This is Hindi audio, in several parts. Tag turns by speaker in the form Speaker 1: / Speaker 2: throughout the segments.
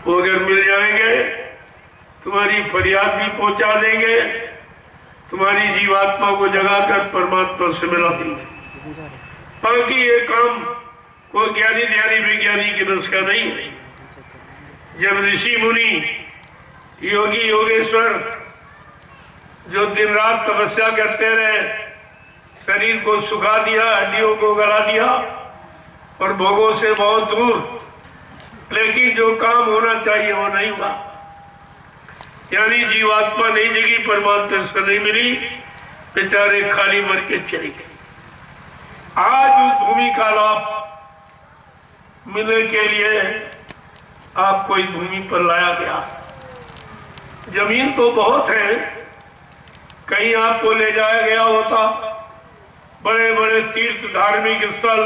Speaker 1: वो अगर मिल जाएंगे तुम्हारी फरियाद भी पहुंचा देंगे, तुम्हारी जीवात्मा को जगाकर परमात्मा से मिला देंगे। बाकी ये काम कोई ज्ञानी ध्यानी विज्ञानी की बस का नहीं है। जब ऋषि मुनि योगी योगेश्वर जो दिन रात तपस्या करते रहे, शरीर को सुखा दिया, हड्डियों को गला दिया और भोगों से बहुत दूर, लेकिन जो काम होना चाहिए वो नहीं हुआ। यानी जीवात्मा नहीं जगी, परमात्मा से नहीं मिली, बेचारे खाली मर के चले गए। आज उस भूमि का लाभ मिलने के लिए आपको इस भूमि पर लाया गया। जमीन तो बहुत है, कहीं आपको ले जाया गया होता बड़े बड़े तीर्थ धार्मिक स्थल,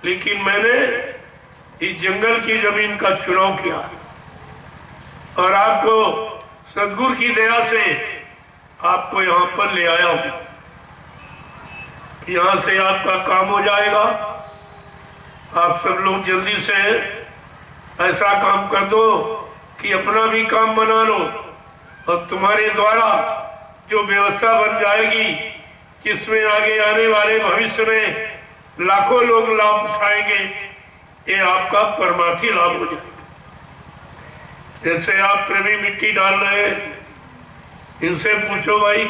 Speaker 1: लेकिन मैंने इस जंगल की जमीन का चुनाव किया और आपको सदगुरु की दया से आपको यहाँ पर ले आया हूं। यहाँ से आपका काम हो जाएगा। आप सब लोग जल्दी से ऐसा काम कर दो कि अपना भी काम बना लो और तुम्हारे द्वारा जो व्यवस्था बन जाएगी, जिसमें आगे आने वाले भविष्य में लाखों लोग लाभ उठाएंगे, ये आपका परमार्थी लाभ हो जाएगा। जैसे आप प्रेमी मिट्टी डाल रहे हैं, इनसे पूछो भाई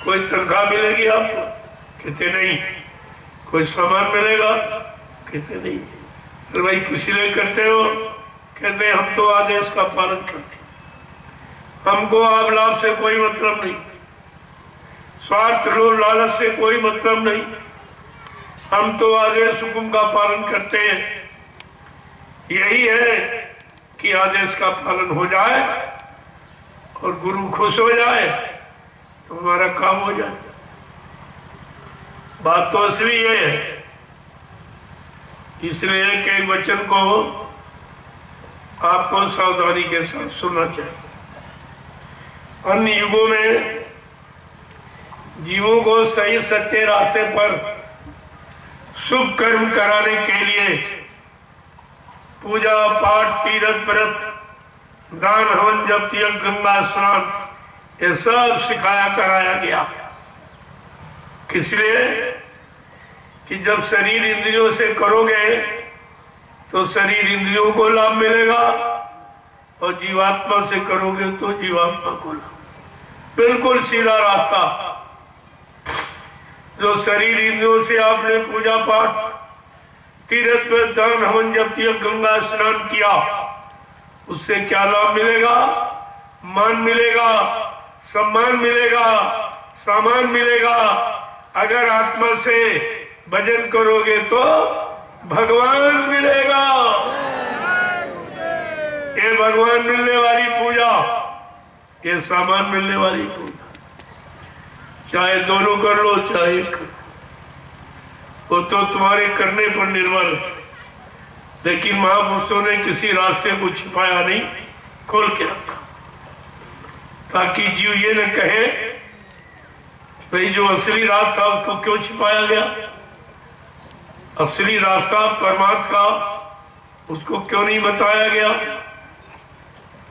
Speaker 1: कोई तनख्वाह मिलेगी आपको? कहते नहीं। कोई सामान मिलेगा? कहते नहीं। तो भाई किस लिए करते हो? कहते हम तो आदेश का पालन करते, हमको आप लाभ से कोई मतलब नहीं, स्वार्थ लोभ लालच से कोई मतलब नहीं, हम तो आदेश हुकुम का पालन करते हैं। यही है कि आदेश का पालन हो जाए और गुरु खुश हो जाए तो हमारा काम हो जाए। बात तो असली है, इसलिए एक एक वचन को आपको सावधानी के साथ सुनना चाहिए। अन्य युगों में जीवों को सही सच्चे रास्ते पर शुभ कर्म कराने के लिए पूजा पाठ, तीर्थ व्रत, दान हवन, जप, यज्ञ, गंगा स्नान, ये सब सिखाया कराया गया। किस लिए? कि जब शरीर इंद्रियों से करोगे तो शरीर इंद्रियों को लाभ मिलेगा और जीवात्मा से करोगे तो जीवात्मा को लाभ। बिल्कुल सीधा रास्ता। जो शरीर इंद्रियों से आपने पूजा पाठ, तीर्थ में दान हवन, जप, यज्ञ, गंगा स्नान किया, उससे क्या लाभ मिलेगा? मान मिलेगा, सम्मान मिलेगा, सामान मिलेगा। अगर आत्मा से भजन करोगे तो भगवान मिलेगा। ये भगवान मिलने वाली पूजा, ये सामान मिलने वाली पूजा, चाहे दोनों कर लो चाहे एक, वो तो तुम्हारे करने पर निर्भर। लेकिन महापुरुषों ने किसी रास्ते को छिपाया नहीं, खोल के रखा, ताकि जीव ये न कहे भाई जो असली रास्ता उसको क्यों छिपाया गया। असली रास्ता परमात्मा का, उसको क्यों नहीं बताया गया।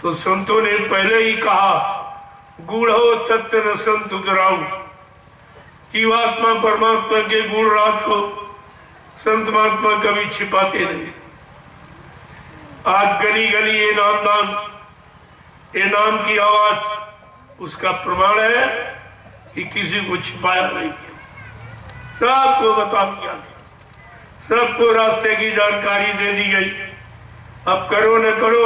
Speaker 1: तो संतों ने पहले ही कहा, गूढ़ो तत्व न संत उतराऊ। जीवात्मा परमात्मा के गुण रात को संत महात्मा कभी छिपाते नहीं। आज गली गली ये नामदान, ये नाम की आवाज उसका प्रमाण है कि किसी को छिपाया नहीं किया, सबको बता दिया, सबको रास्ते की जानकारी दे दी गई। अब करो न करो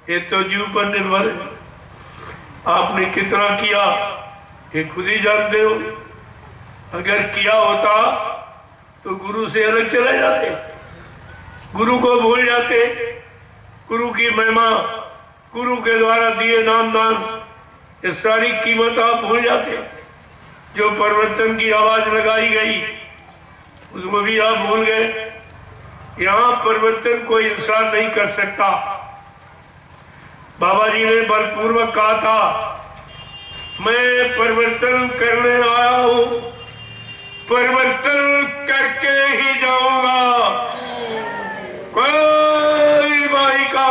Speaker 1: ये तो जीव पर निर्भर है। आपने कितना किया ये खुद ही जानते हो। अगर किया होता तो गुरु से अलग चले जाते, गुरु को भूल जाते, गुरु की महिमा, गुरु के द्वारा दिए नाम दान, ये सारी कीमत आप भूल जाते। जो परिवर्तन की आवाज लगाई गई उसको भी आप भूल गए। यहाँ परिवर्तन कोई इंसान नहीं कर सकता। बाबा जी ने बलपूर्वक कहा था, मैं परिवर्तन करने आया हूं, परिवर्तन करके ही जाऊंगा। कोई भाई का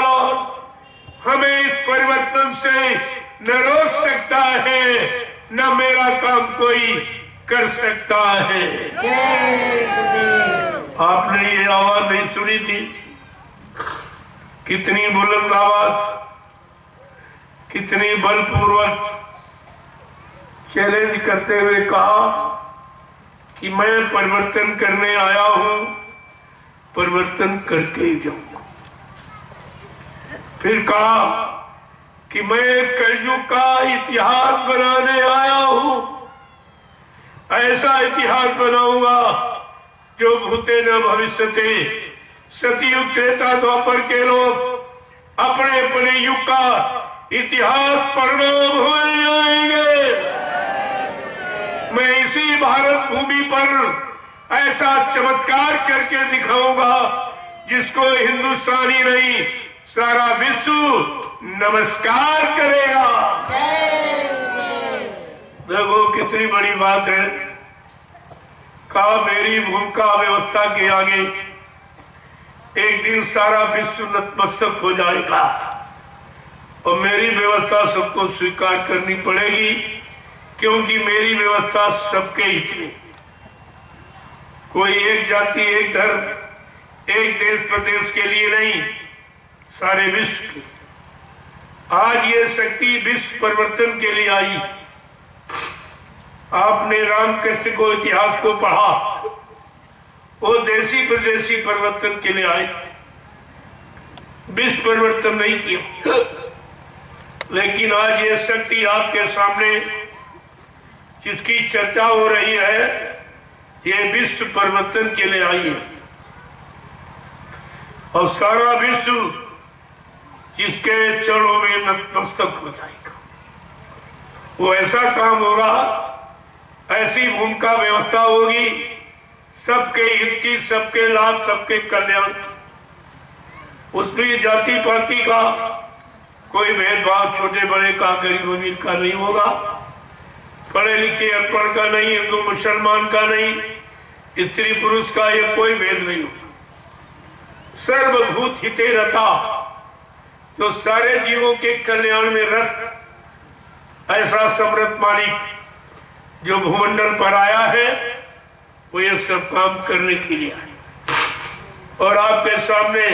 Speaker 1: हमें इस परिवर्तन से न रोक सकता है, न मेरा काम कोई कर सकता है। आपने ये आवाज नहीं सुनी थी? कितनी बुलंद आवाज, कितनी बलपूर्वक चैलेंज करते हुए कहा कि मैं परिवर्तन करने आया हूं, परिवर्तन करके ही जाऊंगा। फिर कहा कि मैं कलयुग का इतिहास बनाने आया हूं, ऐसा इतिहास बनाऊंगा जो भूते न भविष्यते। सतयुग त्रेता द्वापर के लोग अपने अपने युग का इतिहास पढ़ना भूल जाएंगे। मैं इसी भारत भूमि पर ऐसा चमत्कार करके दिखाऊंगा जिसको हिंदुस्तानी नहीं सारा विश्व नमस्कार करेगा। देखो कितनी बड़ी बात है। कहा मेरी भूमिका व्यवस्था के आगे एक दिन सारा विश्व नतमस्तक हो जाएगा और मेरी व्यवस्था सबको स्वीकार करनी पड़ेगी, क्योंकि मेरी व्यवस्था सबके हित में। कोई एक जाति, एक धर्म, एक देश प्रदेश के लिए नहीं, सारे विश्व के। आज ये शक्ति विश्व परिवर्तन के लिए आई। आपने रामकृष्ण को इतिहास को पढ़ा, वो देशी प्रदेशी परिवर्तन के लिए आए, विश्व परिवर्तन नहीं किया। लेकिन आज ये शक्ति आपके सामने जिसकी चर्चा हो रही है, ये विश्व परिवर्तन के लिए आई है और सारा विश्व जिसके चरणों में नतमस्तक हो जाएगा। वो ऐसा काम होगा, ऐसी भूमिका व्यवस्था होगी सबके हित की, सबके लाभ, सबके कल्याण की। उसमें जाति पाति का कोई भेदभाव, छोटे बड़े का, गरीब अमीर का नहीं होगा, पढ़े लिखे अनपढ़ का नहीं, हिंदू मुसलमान का नहीं, स्त्री पुरुष का ये कोई भेद नहीं होगा। सर्वभूत हिते रता, तो सारे जीवों के कल्याण में रत ऐसा समृद्ध मालिक जो भूमंडल पर आया है, वो ये सब काम करने के लिए आए। और आपके सामने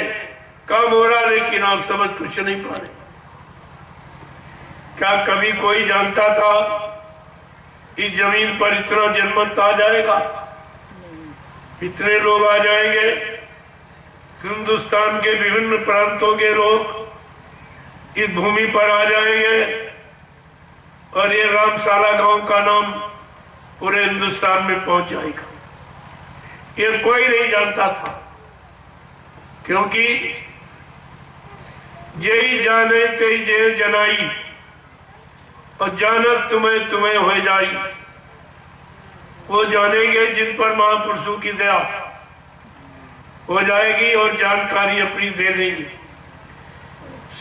Speaker 1: काम हो रहा, लेकिन आप समझ कुछ नहीं पा रहे। क्या कभी कोई जानता था इस जमीन पर इतना जनमत आ जाएगा, इतने लोग आ जाएंगे, हिंदुस्तान के विभिन्न प्रांतों के लोग इस भूमि पर आ जाएंगे और ये रामशाला गांव का नाम पूरे हिंदुस्तान में पहुंच जाएगा। ये कोई नहीं जानता था, क्योंकि यही जाने ते जे जनाई और जानत तुम्हें तुम्हें हो जाई। वो जानेंगे जिन पर महापुरुषों की दया हो जाएगी और जानकारी अपनी दे देंगे।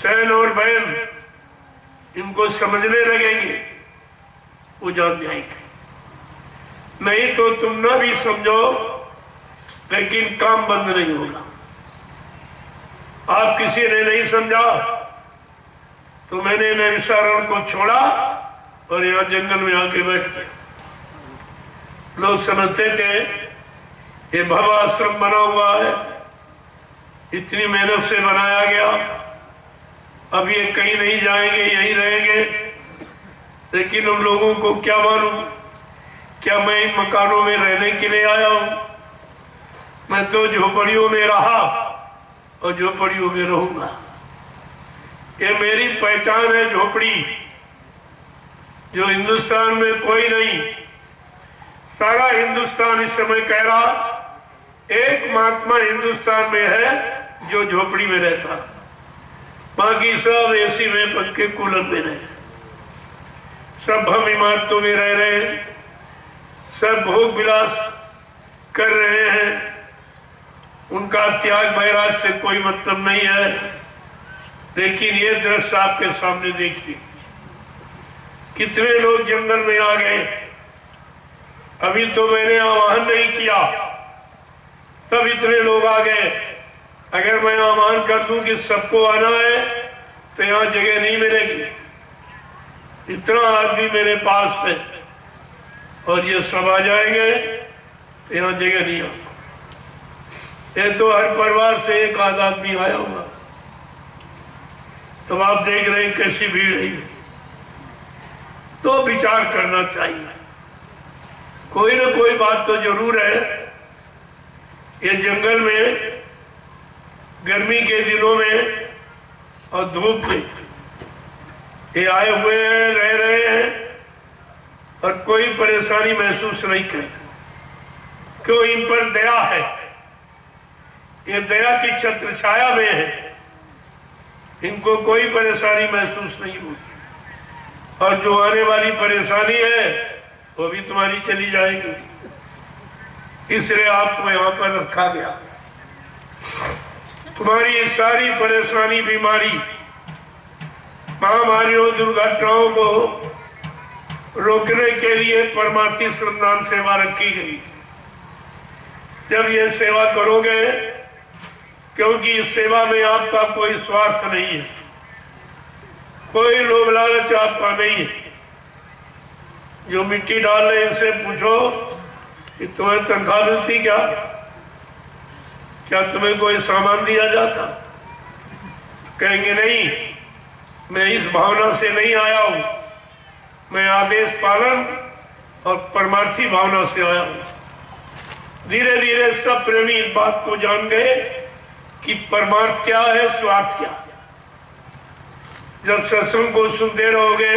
Speaker 1: सैन और बहन इनको समझने लगेंगे, वो जान जाएंगे। नहीं तो तुम ना भी समझो, लेकिन काम बंद नहीं होगा। आप किसी ने नहीं समझा तो मैंने नैमिषारण्य को छोड़ा और यहाँ जंगल में आके बैठ गया। लोग समझते थे ये भव आश्रम बना हुआ है, इतनी मेहनत से बनाया गया, अब ये कहीं नहीं जाएंगे, यहीं रहेंगे। लेकिन उन लोगों को क्या मालूम, क्या मैं इन मकानों में रहने के लिए आया हूं? मैं तो झोपड़ियों में रहा और झोपड़ियों में रहूंगा। ये मेरी पहचान है, झोपड़ी, जो हिंदुस्तान में कोई नहीं। सारा हिंदुस्तान इस समय कह रहा एक महात्मा हिंदुस्तान में है जो झोपड़ी में रहता, बाकी सब एसी में, पंखे, कूलर में रहे, सब हम इमारतों में रह रहे हैं, सब भोग विलास कर रहे हैं। उनका त्याग बैराग से कोई मतलब नहीं है। लेकिन ये दृश्य आपके सामने देखिए, कितने लोग जंगल में आ गए। अभी तो मैंने आह्वान नहीं किया, तब इतने लोग आ गए। अगर मैं आह्वान कर दूं कि सबको आना है तो यहाँ जगह नहीं मिलेगी। इतना आदमी मेरे पास है और ये सब आ जाएंगे तो यहाँ जगह नहीं होगी। ये तो हर परिवार से एक आध आदमी आया होगा। तो आप देख रहे हैं कैसी भीड़ है। तो विचार करना चाहिए, कोई ना कोई बात तो जरूर है। ये जंगल में गर्मी के दिनों में और धूप में ये आए हुए हैं, रह रहे हैं और कोई परेशानी महसूस नहीं कर। क्यों? इन पर दया है, ये दया की छत्र छाया में है, इनको कोई परेशानी महसूस नहीं होती। और जो आने वाली परेशानी है वो भी तुम्हारी चली जाएगी, इसलिए आपको यहाँ पर रखा गया। तुम्हारी सारी परेशानी, बीमारी, महामारियों, दुर्घटनाओं को रोकने के लिए परमार्थी श्रमदान सेवा रखी गई। जब ये सेवा करोगे, क्योंकि इस सेवा में आपका कोई स्वार्थ नहीं है, कोई लोभ लालच आपका नहीं है। जो मिट्टी डाल रहे इनसे पूछो कि तुम्हें तनख्वाह मिलती क्या? क्या तुम्हें कोई सामान दिया जाता? कहेंगे नहीं, मैं इस भावना से नहीं आया हूं, मैं आदेश पालन और परमार्थी भावना से आया हूं। धीरे धीरे सब प्रेमी इस बात को जान गए कि परमार्थ क्या है, स्वार्थ क्या है। जब सत्संग को सुनते रहोगे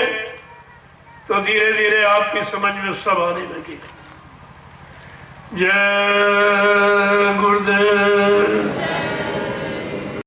Speaker 1: तो धीरे धीरे आपकी समझ में सब आने लगे। जय गुरुदेव।